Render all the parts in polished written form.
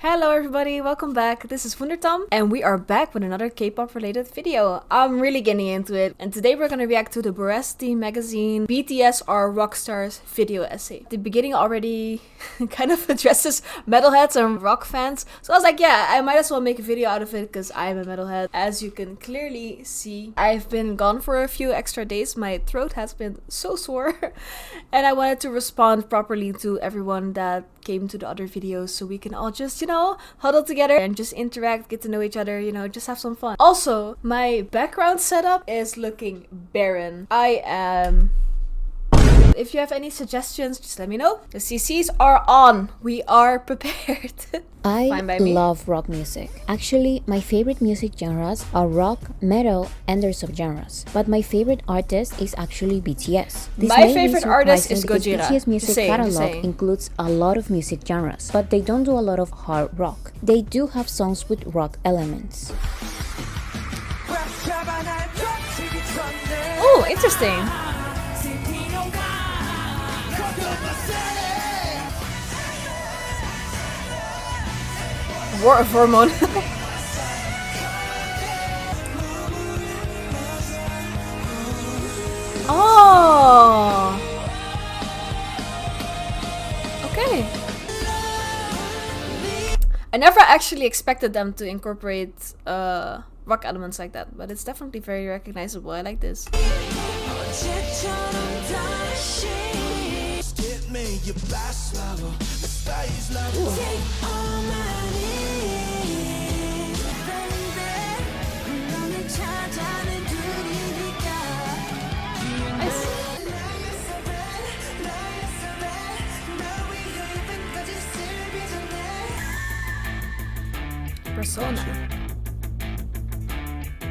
Hello everybody, welcome back. This is Wundertom and we are back with another K-pop related video. I'm really getting into it, and today we're gonna react to the BORACITY magazine BTS are Rockstars video essay. The beginning already kind of addresses metalheads and rock fans, so I was like, yeah, I might as well make a video out of it because I'm a metalhead. As you can clearly see, I've been gone for a few extra days. My throat has been so sore and I wanted to respond properly to everyone that came to the other videos so we can all just, huddle together and just interact, get to know each other, just have some fun. Also, my background setup is looking barren. If you have any suggestions, just let me know. The CCs are on. We are prepared. I love rock music. Actually, my favorite music genres are rock, metal, and there's subgenres. But my favorite artist is actually BTS. My favorite artist is Gojira. BTS music catalog includes a lot of music genres, but they don't do a lot of hard rock. They do have songs with rock elements. Oh, interesting. War of Hormone. Oh, okay. I never actually expected them to incorporate rock elements like that, but it's definitely very recognizable. I like this. Persona.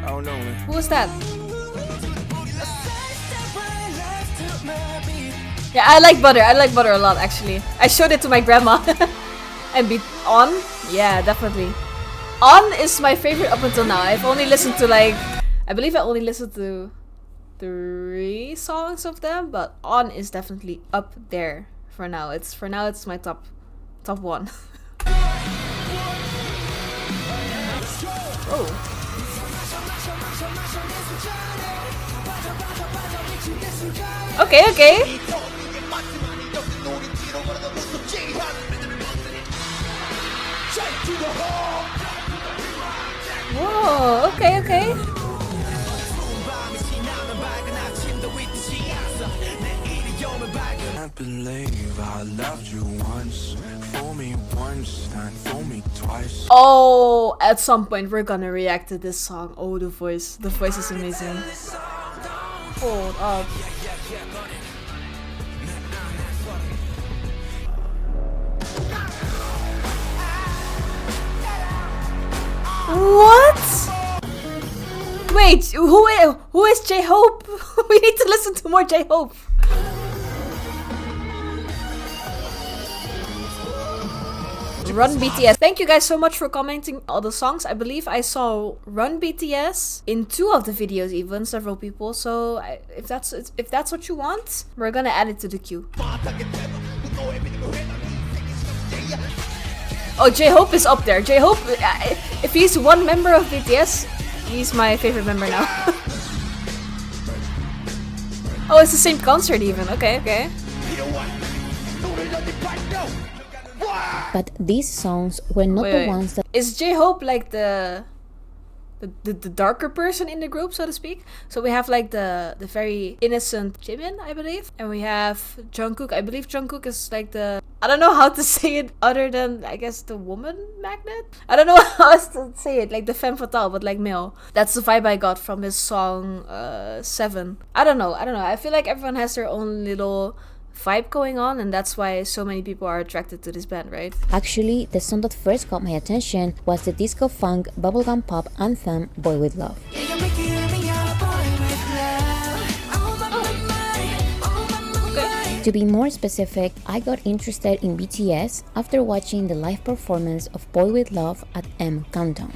Oh no. Who is that? Yeah, I like Butter. I like Butter a lot, actually. I showed it to my grandma. And On? Yeah, definitely. On is my favorite up until now. I've only listened to I believe I only listened to 3 songs of them, but On is definitely up there for now. It's my top 1. Oh. Okay. Whoa, okay. I believe I loved you once, for me once, and for me twice. Oh, at some point we're gonna react to this song. Oh, the voice is amazing. Hold up. What? Wait, who is J-Hope? We need to listen to more J-Hope. Run BTS. Thank you guys so much for commenting all the songs. I believe I saw Run BTS in 2 of the videos, even several people. So if that's what you want, we're gonna add it to the queue. Oh, J-Hope is up there. J-Hope, if he's one member of BTS, he's my favorite member now. Oh, it's the same concert even. Okay. But these songs were not the ones that... Is J-Hope like the darker person in the group, so to speak? So we have like the very innocent Jimin, I believe. And we have Jungkook. I believe Jungkook is like the... I don't know how to say it other than, I guess, the woman magnet? I don't know how else to say it. Like the femme fatale, but like male. That's the vibe I got from his song 7. I don't know. I feel like everyone has their own little vibe going on, and that's why so many people are attracted to this band, right? Actually, the song that first caught my attention was the disco funk bubblegum pop anthem Boy With Love. To be more specific, I got interested in BTS after watching the live performance of Boy With Love at a.r.m.y Countdown.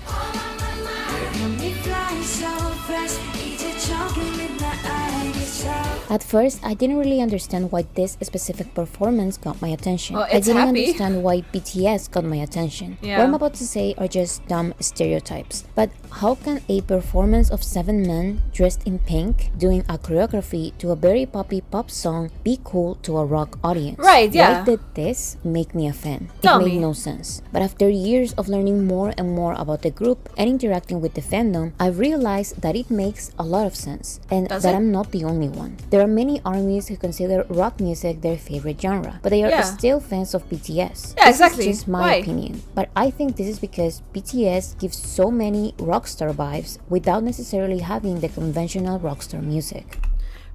At first, I didn't really understand why this specific performance got my attention. Well, I it's didn't happy. understand why BTS got my attention. Yeah. What I'm about to say are just dumb stereotypes. But how can a performance of 7 men dressed in pink doing a choreography to a very poppy pop song be cool to a rock audience? Right, yeah. Why did this make me a fan? Tell It made me. no sense. But after years of learning more and more about the group and interacting with the fandom, I've realized that it makes a lot of sense, and Does that it? I'm not the only one. There are many ARMYs who consider rock music their favorite genre, but they are Yeah. still fans of BTS. Yeah, This exactly. is just my Why? opinion, but I think this is because BTS gives so many rockstar vibes without necessarily having the conventional rockstar music.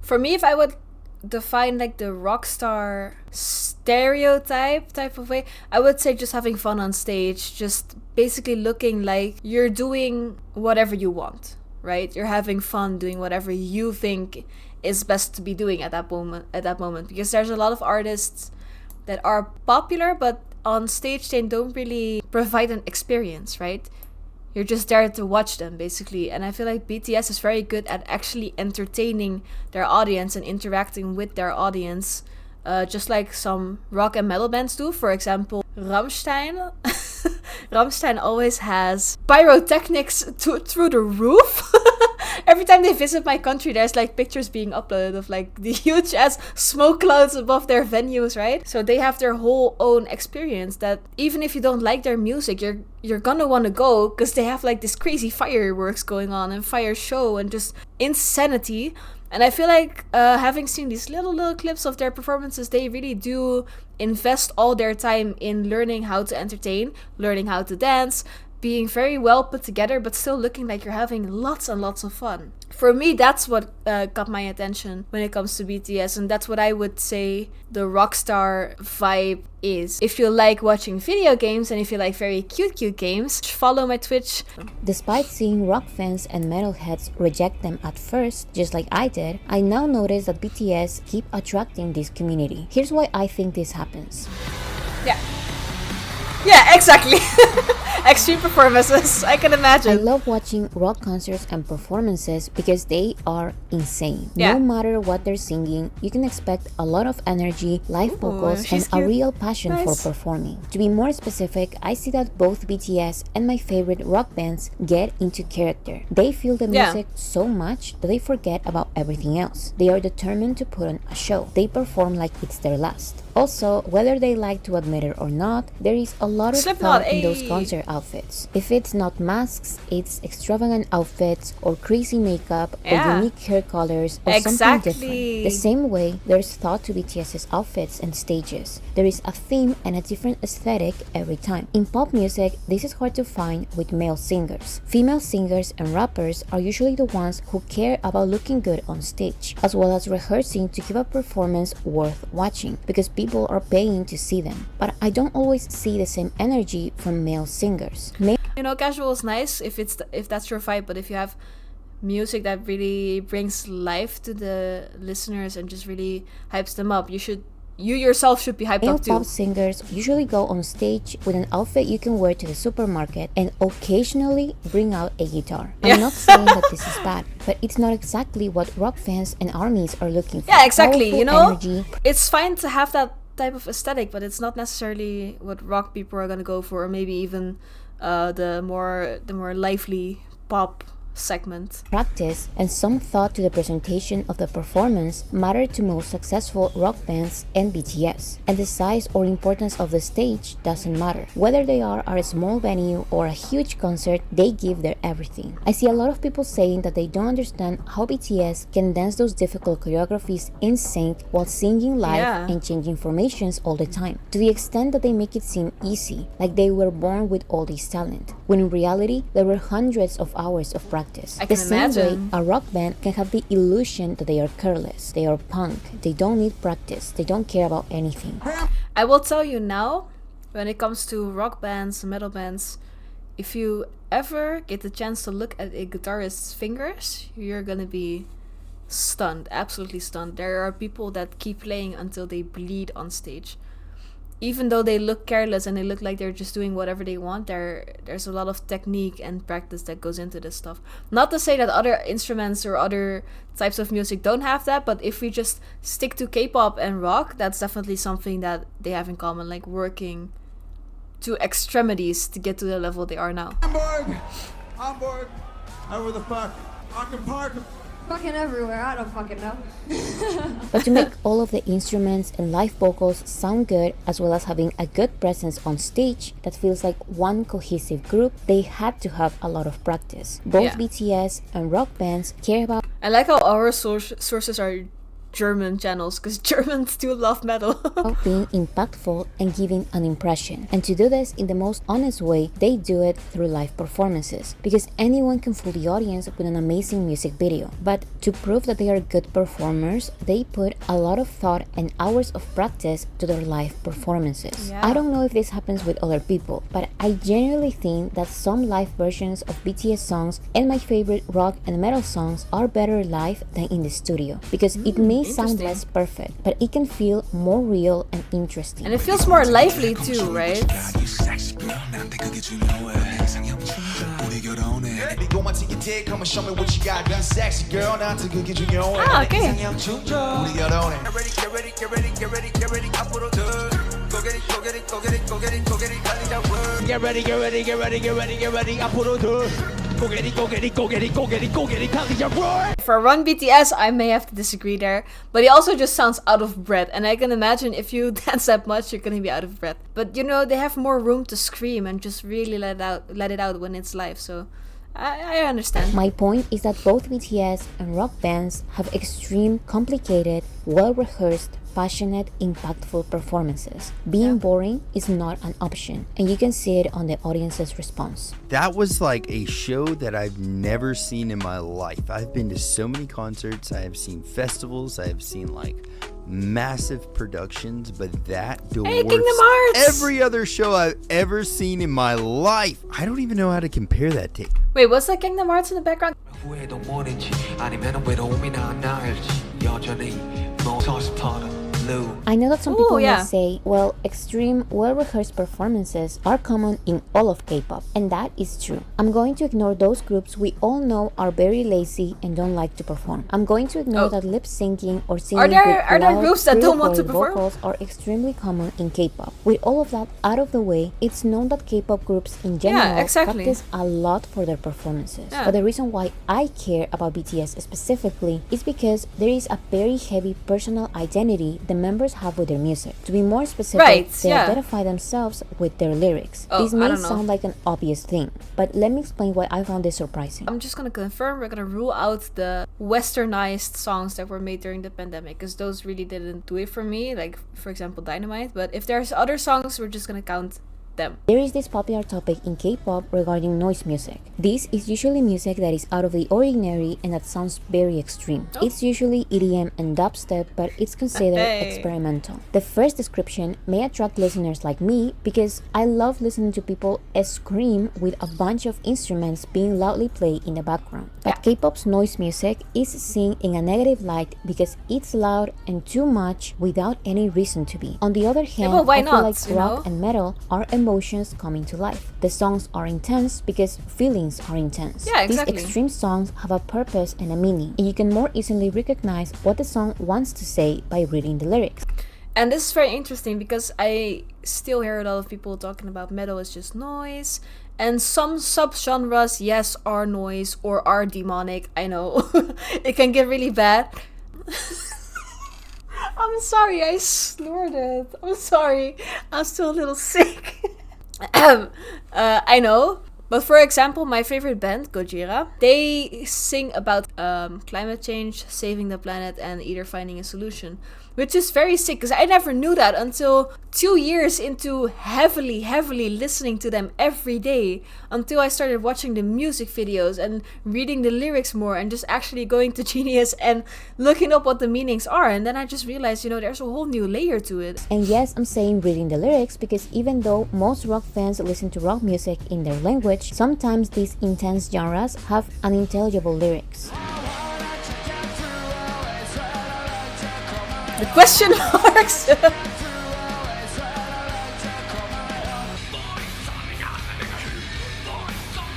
For me, if I would define like the rock star stereotype type of way, I would say just having fun on stage, just basically looking like you're doing whatever you want, right? You're having fun doing whatever you think is best to be doing at that moment. Because there's a lot of artists that are popular, but on stage they don't really provide an experience, right? You're just there to watch them, basically. And I feel like BTS is very good at actually entertaining their audience and interacting with their audience, just like some rock and metal bands do. For example, Rammstein. Rammstein always has pyrotechnics through the roof. Every time they visit my country, there's like pictures being uploaded of like the huge ass smoke clouds above their venues, right? So they have their whole own experience that even if you don't like their music, you're gonna want to go because they have like this crazy fireworks going on and fire show and just insanity. And I feel like having seen these little clips of their performances, they really do invest all their time in learning how to entertain, learning how to dance, being very well put together, but still looking like you're having lots and lots of fun. For me, that's what got my attention when it comes to BTS, and that's what I would say the rockstar vibe is. If you like watching video games and if you like very cute games, follow my Twitch. Despite seeing rock fans and metalheads reject them at first, just like I did, I now notice that BTS keep attracting this community. Here's why I think this happens. Yeah, exactly. Extreme performances, I can I imagine. love watching rock concerts and performances because they are insane. Yeah. No matter what they're singing, you can expect a lot of energy, live vocals, she's and a cute. real passion Nice. for performing. To be more specific, I see that both BTS and my favorite rock bands get into character. They feel the Yeah. music so much that they forget about everything else. They are determined to put on a show. They perform like it's their last. Also, whether they like to admit it or not, there is a lot of Slipknot, thought in those ayy. concert outfits. If it's not masks, it's extravagant outfits or crazy makeup or Yeah. unique hair colors or something Exactly. different. The same way there's thought to BTS's outfits and stages. There is a theme and a different aesthetic every time. In pop music, this is hard to find with male singers. Female singers and rappers are usually the ones who care about looking good on stage, as well as rehearsing to give a performance worth watching, because people are paying to see them. But I don't always see the same energy from male singers. You know, casual is nice if that's your vibe, but if you have music that really brings life to the listeners and just really hypes them up, you yourself should be hyped Male up too. pop singers usually go on stage with an outfit you can wear to the supermarket and occasionally bring out a guitar. Yeah. I'm not saying that this is bad, but it's not exactly what rock fans and ARMYs are looking for. Yeah, exactly. Powerful You know, energy, it's fine to have that type of aesthetic, but it's not necessarily what rock people are gonna go for, or maybe even the more lively pop segment. practice, and some thought to the presentation of the performance matter to most successful rock bands and BTS. And the size or importance of the stage doesn't matter. Whether they are at a small venue or a huge concert, they give their everything. I see a lot of people saying that they don't understand how BTS can dance those difficult choreographies in sync while singing live Yeah. and changing formations all the time, to the extent that they make it seem easy, like they were born with all this talent, when in reality there were hundreds of hours of practice. I The can same way imagine. a rock band can have the illusion that they are careless, they are punk, they don't need practice, they don't care about anything. I will tell you now, when it comes to rock bands, metal bands, if you ever get the chance to look at a guitarist's fingers, you're gonna be stunned, absolutely stunned. There are people that keep playing until they bleed on stage. even though they look careless and they look like they're just doing whatever they want, there's a lot of technique and practice that goes into this stuff. Not to say that other instruments or other types of music don't have that, but if we just stick to K-pop and rock, that's definitely something that they have in common, like working to extremities to get to the level they are now. Hamburg, over the fuck, Park. Fucking everywhere, I don't fucking know. But to make all of the instruments and live vocals sound good, as well as having a good presence on stage that feels like one cohesive group, they had to have a lot of practice. Both BTS and rock bands care about... I like how our sources are German channels, because Germans do love metal. being impactful and giving an impression. And to do this in the most honest way, they do it through live performances, because anyone can fool the audience with an amazing music video. But to prove that they are good performers, they put a lot of thought and hours of practice to their live performances. I don't know if this happens with other people, but I genuinely think that some live versions of BTS songs and my favorite rock and metal songs are better live than in the studio, because it may sound less perfect, but it can feel more real and interesting. And it feels more lively too, right? Ah, okay. Get ready. For Run BTS, I may have to disagree there, but he also just sounds out of breath, and I can imagine if you dance that much, you're gonna be out of breath. But you know, they have more room to scream and just really let it out when it's live, so I understand. My point is that both BTS and rock bands have extreme, complicated, well-rehearsed, passionate, impactful performances. Being boring is not an option, and you can see it on the audience's response. That was like a show that I've never seen in my life. I've been to so many concerts, I have seen festivals, I have seen like massive productions, but that dwarfs every other show I've ever seen in my life. I don't even know how to compare that to. Wait, what's that Kingdom Hearts in the background? I know that some people may say, well, extreme, well-rehearsed performances are common in all of K-pop, and that is true. I'm going to ignore those groups we all know are very lazy and don't like to perform. I'm going to ignore that lip-syncing or singing are there groups that don't want to perform? Vocals are extremely common in K-pop. With all of that out of the way, it's known that K-pop groups in general practice a lot for their performances. But the reason why I care about BTS specifically is because there is a very heavy personal identity the members have with their music. To be more specific, they identify themselves with their lyrics. This may sound like an obvious thing, but let me explain why I found this surprising. I'm just gonna confirm, we're gonna rule out the westernized songs that were made during the pandemic, because those really didn't do it for me, like for example Dynamite. But if there's other songs, we're just gonna count them. There is this popular topic in K-pop regarding noise music. This is usually music that is out of the ordinary and that sounds very extreme. It's usually EDM and dubstep, but it's considered experimental. The first description may attract listeners like me because I love listening to people scream with a bunch of instruments being loudly played in the background. But K-pop's noise music is seen in a negative light because it's loud and too much without any reason to be. On the other hand, I feel like rock and metal are emotions coming to life. The songs are intense because feelings are intense. These extreme songs have a purpose and a meaning, and you can more easily recognize what the song wants to say by reading the lyrics. And this is very interesting because I still hear a lot of people talking about metal is just noise, and some subgenres, yes, are noise or are demonic. I know it can get really bad. I'm sorry, I snorted. I'm sorry. I'm still a little sick. I know. But for example, my favorite band, Gojira, they sing about climate change, saving the planet, and either finding a solution. Which is very sick, because I never knew that until 2 years into heavily listening to them every day, until I started watching the music videos and reading the lyrics more and just actually going to Genius and looking up what the meanings are. And then I just realized, you know, there's a whole new layer to it. And yes, I'm saying reading the lyrics because even though most rock fans listen to rock music in their language, sometimes these intense genres have unintelligible lyrics. The question marks.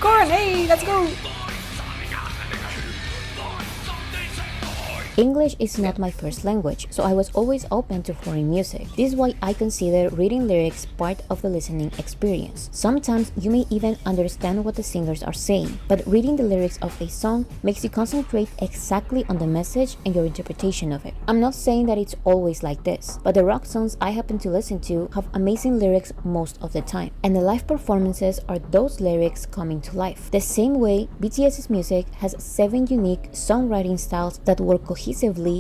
Corn, hey, let's go. English is not my first language, so I was always open to foreign music. This is why I consider reading lyrics part of the listening experience. Sometimes you may even understand what the singers are saying, but reading the lyrics of a song makes you concentrate exactly on the message and your interpretation of it. I'm not saying that it's always like this, but the rock songs I happen to listen to have amazing lyrics most of the time, and the live performances are those lyrics coming to life. The same way BTS's music has 7 unique songwriting styles that work cohesively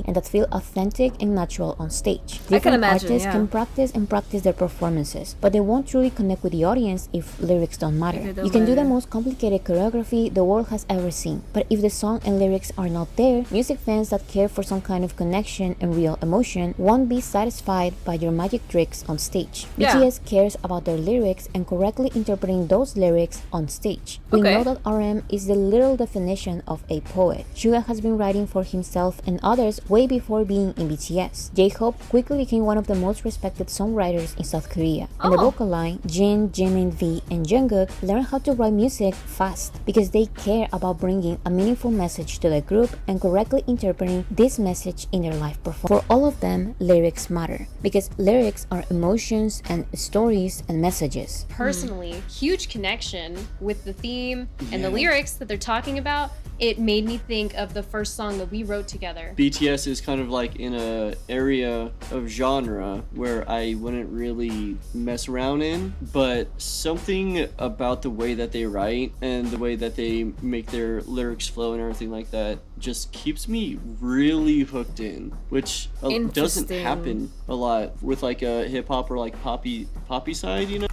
and that feel authentic and natural on stage. Different artists can practice their performances, but they won't truly connect with the audience if lyrics don't matter. You can do the most complicated choreography the world has ever seen, but if the song and lyrics are not there, music fans that care for some kind of connection and real emotion won't be satisfied by your magic tricks on stage. BTS cares about their lyrics and correctly interpreting those lyrics on stage. We know that a.r.m.y is the literal definition of a poet. Suga has been writing for himself and others way before being in BTS. J-Hope quickly became one of the most respected songwriters in South Korea. And the vocal line, Jin, Jimin, V, and Jungkook learned how to write music fast because they care about bringing a meaningful message to the group and correctly interpreting this message in their live performance. For all of them, lyrics matter because lyrics are emotions and stories and messages. Personally, huge connection with the theme and the lyrics that they're talking about. It made me think of the first song that we wrote together. BTS is kind of like in a area of genre where I wouldn't really mess around in, but something about the way that they write and the way that they make their lyrics flow and everything like that just keeps me really hooked in, which doesn't happen a lot with like a hip hop or like poppy side, you know?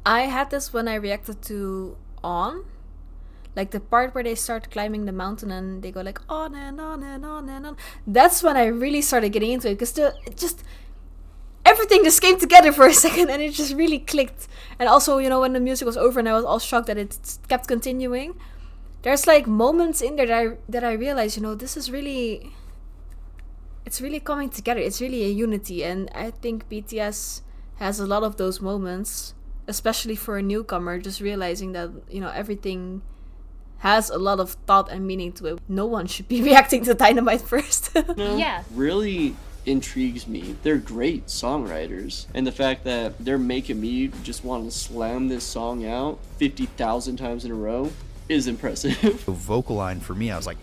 I had this when I reacted to On. Like the part where they start climbing the mountain and they go like on and on and on and on. That's when I really started getting into it because everything just came together for a second and it just really clicked. And also, you know, when the music was over and I was all shocked that it kept continuing, there's like moments in there that I realized, you know, this is really, it's really coming together. It's really a unity, and I think BTS has a lot of those moments, especially for a newcomer, just realizing that, you know, everything has a lot of thought and meaning to it. No one should be reacting to Dynamite first. Really intrigues me. They're great songwriters, and the fact that they're making me just want to slam this song out 50,000 times in a row is impressive. The vocal line for me, I was like,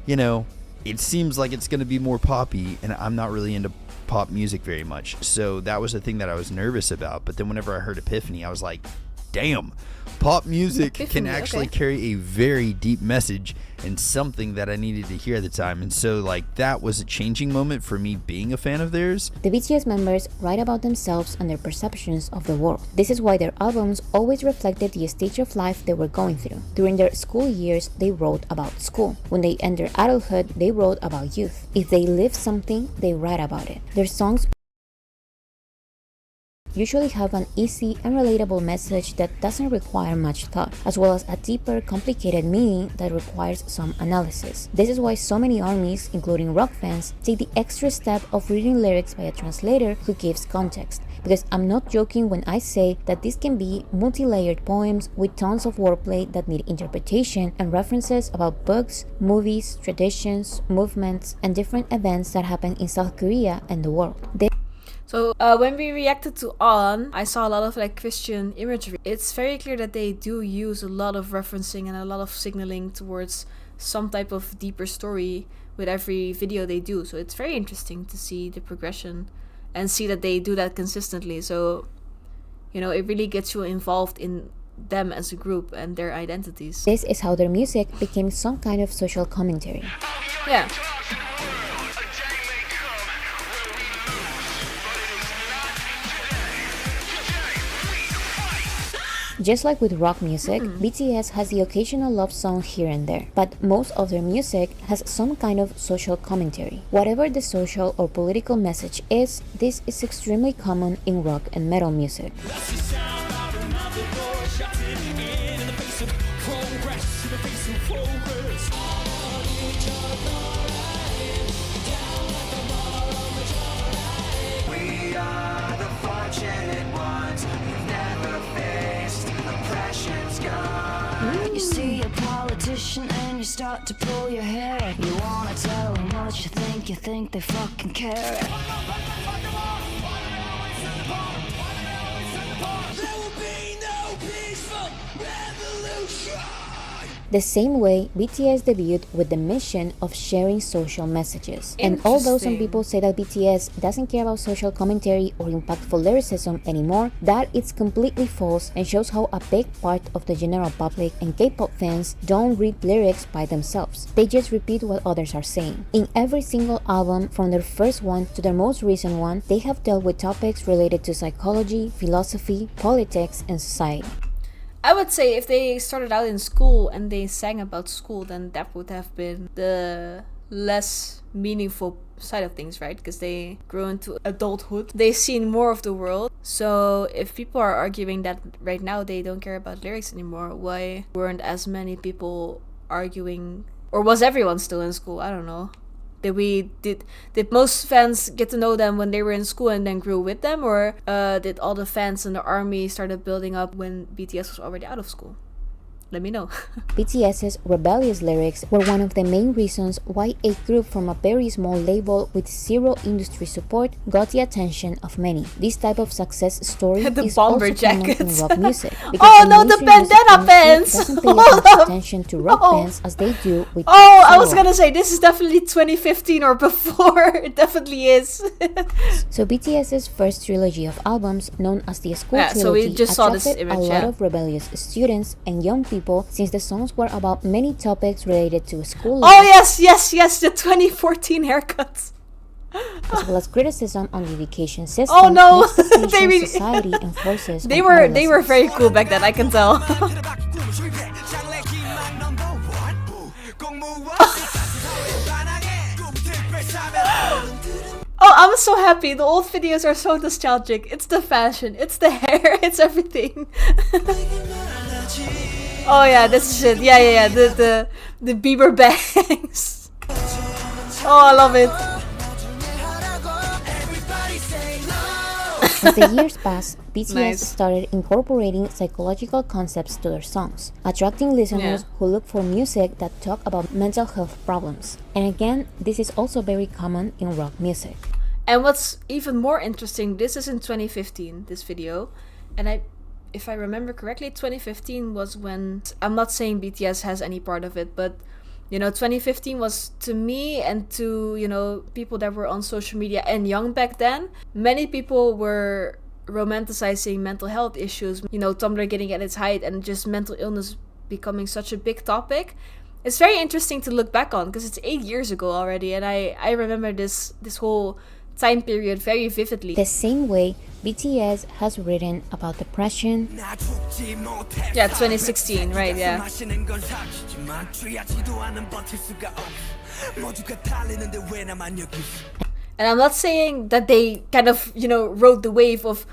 you know, it seems like it's going to be more poppy, and I'm not really into pop music very much, so that was the thing that I was nervous about. But then whenever I heard Epiphany, I was like, damn, pop music can actually carry a very deep message and something that I needed to hear at the time. And so like that was a changing moment for me being a fan of theirs. The BTS members write about themselves and their perceptions of the world. This is why their albums always reflected the stage of life they were going through. During their school years, they wrote about school. When they entered adulthood, they wrote about youth. If they live something, they write about it. Their songs usually have an easy and relatable message that doesn't require much thought, as well as a deeper, complicated meaning that requires some analysis. This is why so many armies, including rock fans, take the extra step of reading lyrics by a translator who gives context. Because I'm not joking when I say that these can be multi-layered poems with tons of wordplay that need interpretation and references about books, movies, traditions, movements, and different events that happen in South Korea and the world. So when we reacted to On, I saw a lot of like Christian imagery. It's very clear that they do use a lot of referencing and a lot of signaling towards some type of deeper story with every video they do. So it's very interesting to see the progression and see that they do that consistently. So, you know, it really gets you involved in them as a group and their identities. This is how their music became some kind of social commentary. Yeah. Just like with rock music, BTS has the occasional love song here and there, but most of their music has some kind of social commentary. Whatever the social or political message is, this is extremely common in rock and metal music. We are the fortunate ones. We've never faced oppression's gone. You see a politician and you start to pull your hair. You wanna tell them what you think they fucking care. The same way, BTS debuted with the mission of sharing social messages. And although some people say that BTS doesn't care about social commentary or impactful lyricism anymore, that is completely false and shows how a big part of the general public and K-pop fans don't read lyrics by themselves. They just repeat what others are saying. In every single album, from their first one to their most recent one, they have dealt with topics related to psychology, philosophy, politics, and society. I would say if they started out in school and they sang about school, then that would have been the less meaningful side of things, right? Because they grew into adulthood. They've seen more of the world. So if people are arguing that right now they don't care about lyrics anymore, why weren't as many people arguing? Or was everyone still in school? I don't know. Did most fans get to know them when they were in school and then grew with them, or did all the fans in the army started building up when BTS was already out of school? Let me know. BTS's rebellious lyrics were one of the main reasons why a group from a very small label with zero industry support got the attention of many. This type of success story is bomber also common in jackets. rock music. Oh no, the bandana pants! Doesn't pay as much attention to rock bands as they do with I was gonna say, this is definitely 2015 or before. It definitely is. So BTS's first trilogy of albums, known as the School Trilogy, so we just saw this attracted image, a lot of rebellious students and young people, since the songs were about many topics related to school life. Oh yes, the 2014 haircuts. As well as criticism on the education system. Oh no, society and forces. They were very cool back then, I can tell. Oh, I'm so happy. The old videos are so nostalgic. It's the fashion, it's the hair, it's everything. Oh yeah, this is it. Yeah. The Bieber bangs. Oh, I love it. As the years passed, BTS Nice. started incorporating psychological concepts to their songs, attracting listeners who look for music that talk about mental health problems. And again, this is also very common in rock music. And what's even more interesting, this is in 2015, this video, and if I remember correctly, 2015 was when, I'm not saying BTS has any part of it, but 2015 was, to me and to people that were on social media and young back then, many people were romanticizing mental health issues, Tumblr getting at its height and just mental illness becoming such a big topic. It's very interesting to look back on because it's 8 years ago already, and I remember this whole time period very vividly. The same way BTS has written about depression. Yeah, 2016, right, yeah. And I'm not saying that they kind of, rode the wave of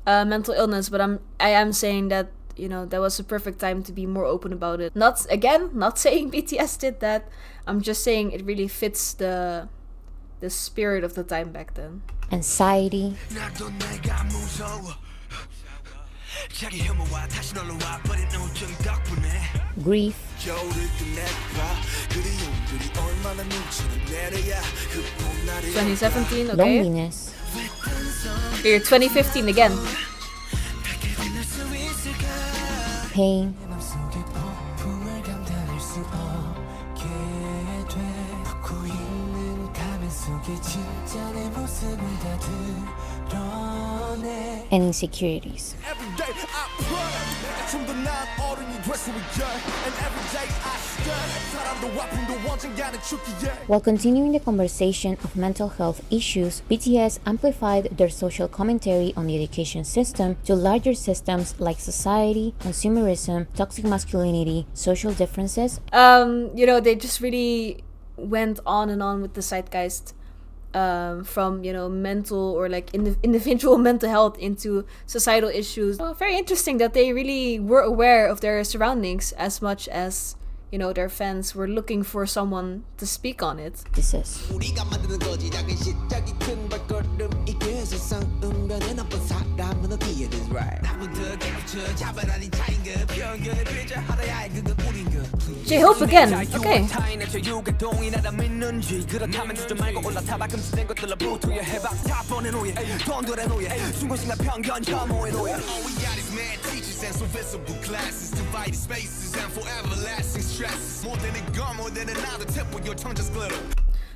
mental illness, but I am saying that, that was a perfect time to be more open about it. Not saying BTS did that. I'm just saying it really fits the spirit of the time back then. Anxiety. Grief. 2017, okay. Loneliness. Here, 2015 again. Pain. And insecurities. While continuing the conversation of mental health issues, BTS amplified their social commentary on the education system to larger systems like society, consumerism, toxic masculinity, social differences. They just really went on and on with the zeitgeist. From mental or like individual mental health into societal issues. Very interesting that they really were aware of their surroundings as much as their fans were looking for someone to speak on it. This is J-Hope again. Okay.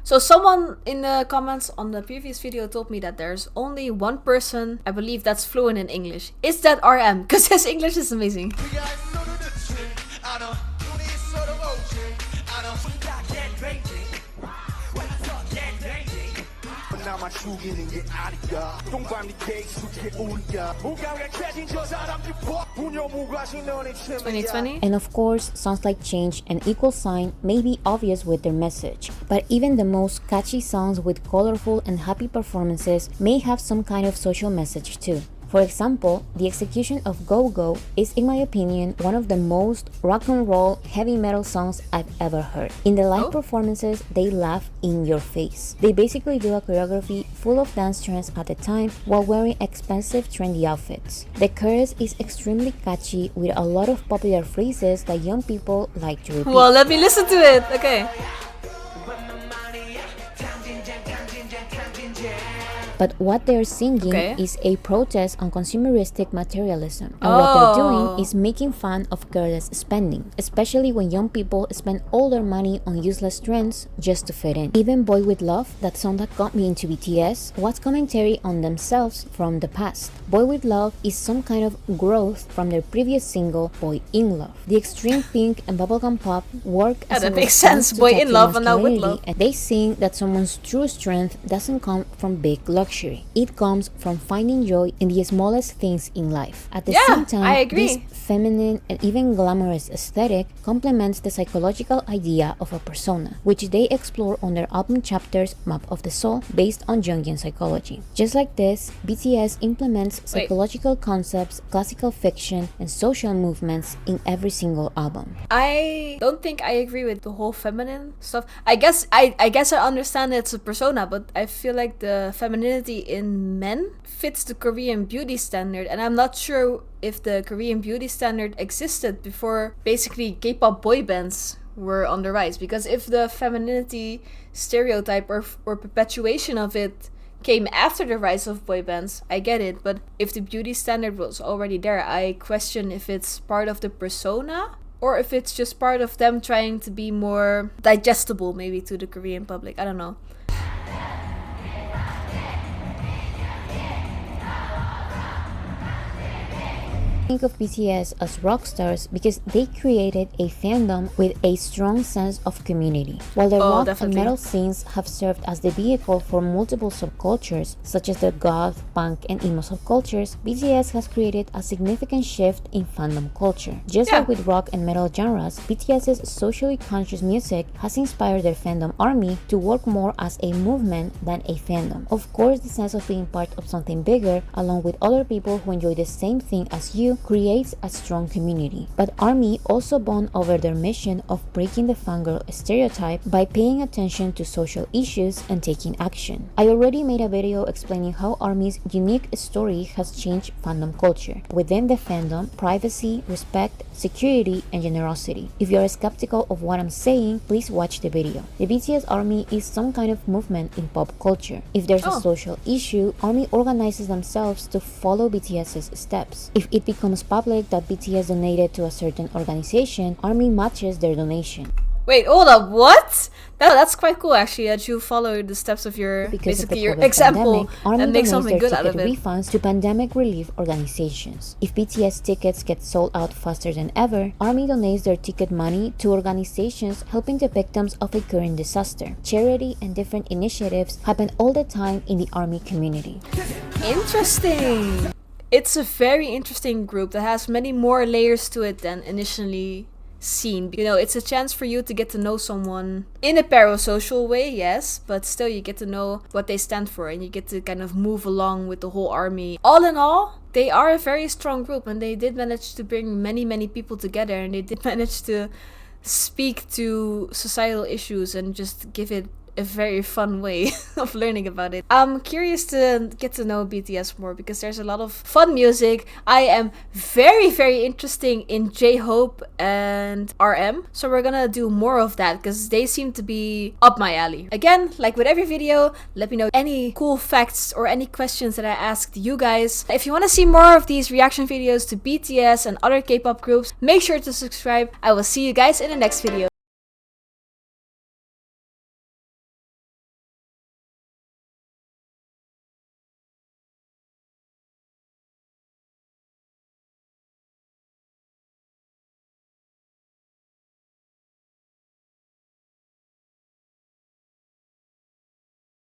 So someone in the comments on the previous video told me that there's only one person, I believe, that's fluent in English. Is that RM? Because his English is amazing. And of course, songs like Change and Equal Sign may be obvious with their message, but even the most catchy songs with colorful and happy performances may have some kind of social message too. For example, the execution of Go Go is, in my opinion, one of the most rock and roll heavy metal songs I've ever heard. In the live performances, they laugh in your face. They basically do a choreography full of dance trends at the time while wearing expensive trendy outfits. The chorus is extremely catchy with a lot of popular phrases that young people like to repeat. Well, let me listen to it. Okay. But what they're singing is a protest on consumeristic materialism. And what they're doing is making fun of careless spending, especially when young people spend all their money on useless trends just to fit in. Even Boy With Love, that song that got me into BTS, was commentary on themselves from the past. Boy With Love is some kind of growth from their previous single, Boy In Love. The extreme pink and bubblegum pop work as a makes sense. Boy in love and now with love. And they sing that someone's true strength doesn't come from big luxury. It comes from finding joy in the smallest things in life. At the same time, this feminine and even glamorous aesthetic complements the psychological idea of a persona, which they explore on their album chapters Map of the Soul based on Jungian psychology. Just like this, BTS implements psychological concepts, classical fiction, and social movements in every single album. I don't think I agree with the whole feminine stuff. I guess I understand it's a persona, but I feel like the femininity in men fits the Korean beauty standard, and I'm not sure if the Korean beauty standard existed before basically K-pop boy bands were on the rise. Because if the femininity stereotype or perpetuation of it came after the rise of boy bands, I get it. But if the beauty standard was already there, I question if it's part of the persona or if it's just part of them trying to be more digestible maybe to the Korean public. I don't know. Think of BTS as rock stars because they created a fandom with a strong sense of community. While the rock and metal scenes have served as the vehicle for multiple subcultures, such as the goth, punk, and emo subcultures, BTS has created a significant shift in fandom culture. Just like with rock and metal genres, BTS's socially conscious music has inspired their fandom army to work more as a movement than a fandom. Of course, the sense of being part of something bigger, along with other people who enjoy the same thing as you, creates a strong community. But ARMY also bond over their mission of breaking the fangirl stereotype by paying attention to social issues and taking action. I already made a video explaining how ARMY's unique story has changed fandom culture. Within the fandom, privacy, respect, security, and generosity. If you are skeptical of what I'm saying, please watch the video. The BTS ARMY is some kind of movement in pop culture. If there's a social issue, ARMY organizes themselves to follow BTS's steps. If it becomes public that BTS donated to a certain organization, ARMY matches their donation. Wait, hold up, what? That's quite cool actually, that you follow the steps of your, basically your example and make something good out of it. Refunds to pandemic relief organizations. If BTS tickets get sold out faster than ever, ARMY donates their ticket money to organizations helping the victims of a current disaster. Charity and different initiatives happen all the time in the ARMY community. Interesting! It's a very interesting group that has many more layers to it than initially seen. You know, it's a chance for you to get to know someone in a parasocial way, yes, but still you get to know what they stand for and you get to kind of move along with the whole ARMY. All in all, they are a very strong group and they did manage to bring many people together, and they did manage to speak to societal issues and just give it a very fun way of learning about it. I'm curious to get to know BTS more because there's a lot of fun music. I am very, very interested in J-Hope and a.r.m.y. So we're gonna do more of that because they seem to be up my alley. Again, like with every video, let me know any cool facts or any questions that I asked you guys. If you want to see more of these reaction videos to BTS and other K-pop groups, make sure to subscribe. I will see you guys in the next video.